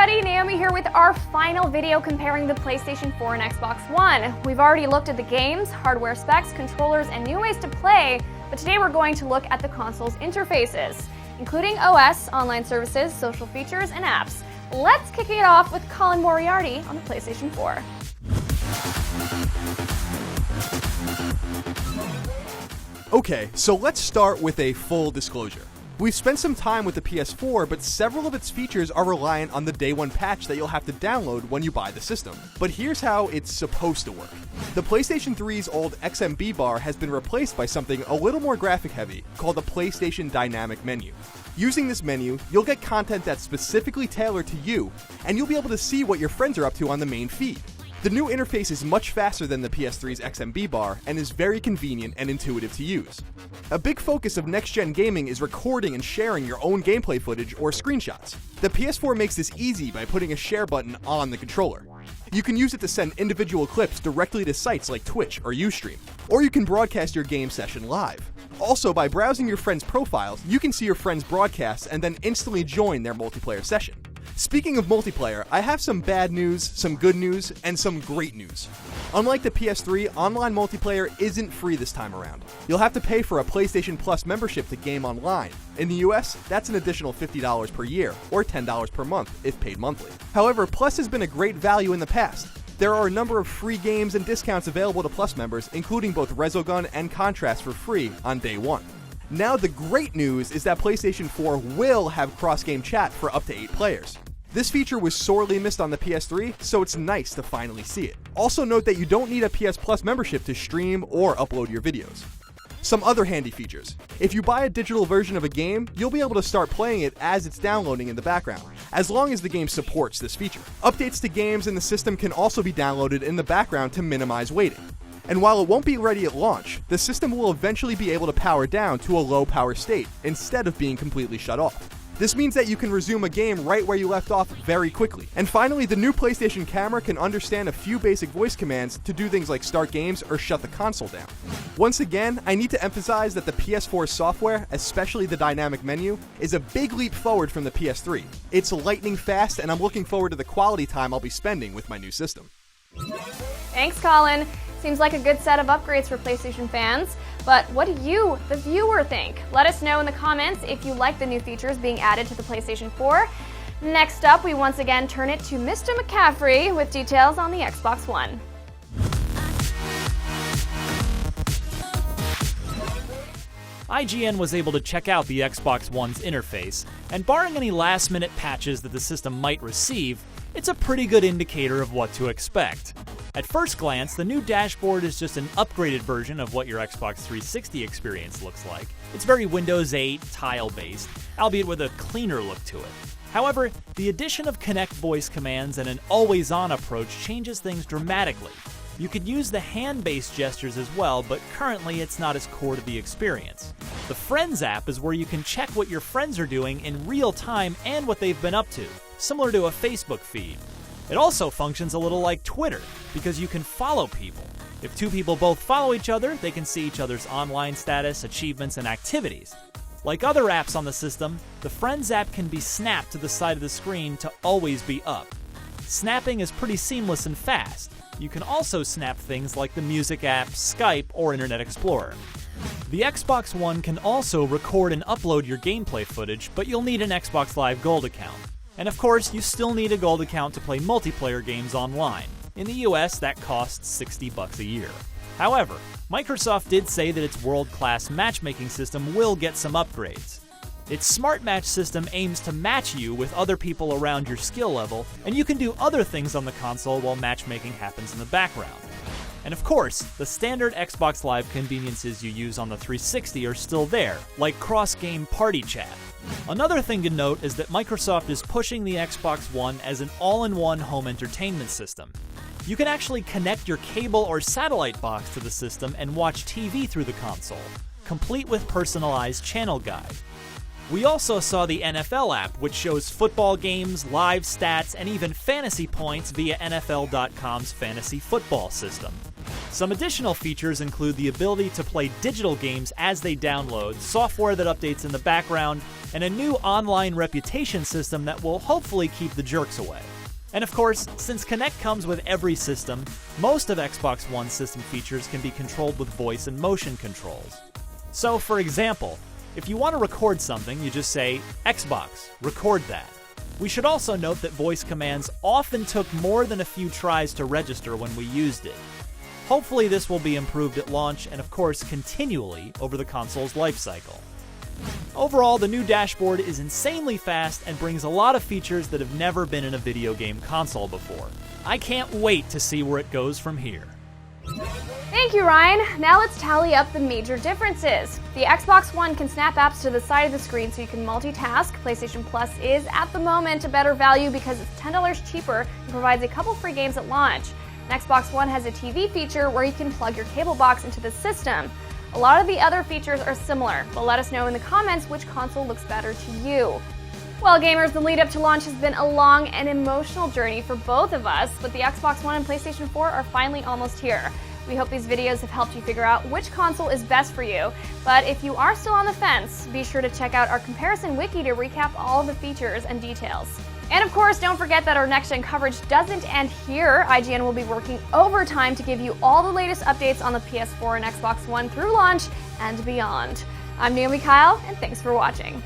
everybody, Naomi here with our final video comparing the PlayStation 4 and Xbox One. We've already looked at the games, hardware specs, controllers, and new ways to play, but today we're going to look at the console's interfaces, including OS, online services, social features, and apps. Let's kick it off with Colin Moriarty on the PlayStation 4. Okay, so let's start with a full disclosure. We've spent some time with the PS4, but several of its features are reliant on the day one patch that you'll have to download when you buy the system. But here's how it's supposed to work. The PlayStation 3's old XMB bar has been replaced by something a little more graphic heavy, called the PlayStation Dynamic Menu. Using this menu, you'll get content that's specifically tailored to you, and you'll be able to see what your friends are up to on the main feed. The new interface is much faster than the PS3's XMB bar and is very convenient and intuitive to use. A big focus of next-gen gaming is recording and sharing your own gameplay footage or screenshots. The PS4 makes this easy by putting a share button on the controller. You can use it to send individual clips directly to sites like Twitch or Ustream, or you can broadcast your game session live. Also, by browsing your friends' profiles, you can see your friends' broadcasts and then instantly join their multiplayer session. Speaking of multiplayer, I have some bad news, some good news, and some great news. Unlike the PS3, online multiplayer isn't free this time around. You'll have to pay for a PlayStation Plus membership to game online. In the US, that's an additional $50 per year, or $10 per month if paid monthly. However, Plus has been a great value in the past. There are a number of free games and discounts available to Plus members, including both Resogun and Contrast for free on day one. Now the great news is that PlayStation 4 will have cross-game chat for up to 8 players. This feature was sorely missed on the PS3, so it's nice to finally see it. Also note that you don't need a PS Plus membership to stream or upload your videos. Some other handy features. If you buy a digital version of a game, you'll be able to start playing it as it's downloading in the background, as long as the game supports this feature. Updates to games in the system can also be downloaded in the background to minimize waiting. And while it won't be ready at launch, the system will eventually be able to power down to a low power state instead of being completely shut off. This means that you can resume a game right where you left off very quickly. And finally, the new PlayStation camera can understand a few basic voice commands to do things like start games or shut the console down. Once again, I need to emphasize that the PS4 software, especially the dynamic menu, is a big leap forward from the PS3. It's lightning fast, and I'm looking forward to the quality time I'll be spending with my new system. Thanks, Colin. Seems like a good set of upgrades for PlayStation fans. But what do you, the viewer, think? Let us know in the comments if you like the new features being added to the PlayStation 4. Next up, we once again turn it to Mr. McCaffrey with details on the Xbox One. IGN was able to check out the Xbox One's interface, and barring any last-minute patches that the system might receive, it's a pretty good indicator of what to expect. At first glance, the new dashboard is just an upgraded version of what your Xbox 360 experience looks like. It's very Windows 8 tile-based, albeit with a cleaner look to it. However, the addition of Connect voice commands and an always-on approach changes things dramatically. You could use the hand-based gestures as well, but currently it's not as core to the experience. The Friends app is where you can check what your friends are doing in real time and what they've been up to, similar to a Facebook feed. It also functions a little like Twitter, because you can follow people. If two people both follow each other, they can see each other's online status, achievements, and activities. Like other apps on the system, the Friends app can be snapped to the side of the screen to always be up. Snapping is pretty seamless and fast. You can also snap things like the music app, Skype, or Internet Explorer. The Xbox One can also record and upload your gameplay footage, but you'll need an Xbox Live Gold account. And of course, you still need a gold account to play multiplayer games online. In the US, that costs $60 a year. However, Microsoft did say that its world-class matchmaking system will get some upgrades. Its Smart Match system aims to match you with other people around your skill level, and you can do other things on the console while matchmaking happens in the background. And of course, the standard Xbox Live conveniences you use on the 360 are still there, like cross-game party chat. Another thing to note is that Microsoft is pushing the Xbox One as an all-in-one home entertainment system. You can actually connect your cable or satellite box to the system and watch TV through the console, complete with personalized channel guide. We also saw the NFL app, which shows football games, live stats, and even fantasy points via NFL.com's fantasy football system. Some additional features include the ability to play digital games as they download, software that updates in the background, and a new online reputation system that will hopefully keep the jerks away. And of course, since Kinect comes with every system, most of Xbox One system features can be controlled with voice and motion controls. So for example, if you want to record something, you just say, Xbox, record that. We should also note that voice commands often took more than a few tries to register when we used it. Hopefully this will be improved at launch and of course continually over the console's lifecycle. Overall, the new dashboard is insanely fast and brings a lot of features that have never been in a video game console before. I can't wait to see where it goes from here. Thank you, Ryan. Now let's tally up the major differences. The Xbox One can snap apps to the side of the screen so you can multitask. PlayStation Plus is, at the moment, a better value because it's $10 cheaper and provides a couple free games at launch. And Xbox One has a TV feature where you can plug your cable box into the system. A lot of the other features are similar, but let us know in the comments which console looks better to you. Well, gamers, the lead up to launch has been a long and emotional journey for both of us, but the Xbox One and PlayStation 4 are finally almost here. We hope these videos have helped you figure out which console is best for you, but if you are still on the fence, be sure to check out our comparison wiki to recap all of the features and details. And of course, don't forget that our next-gen coverage doesn't end here. IGN will be working overtime to give you all the latest updates on the PS4 and Xbox One through launch and beyond. I'm Naomi Kyle, and thanks for watching.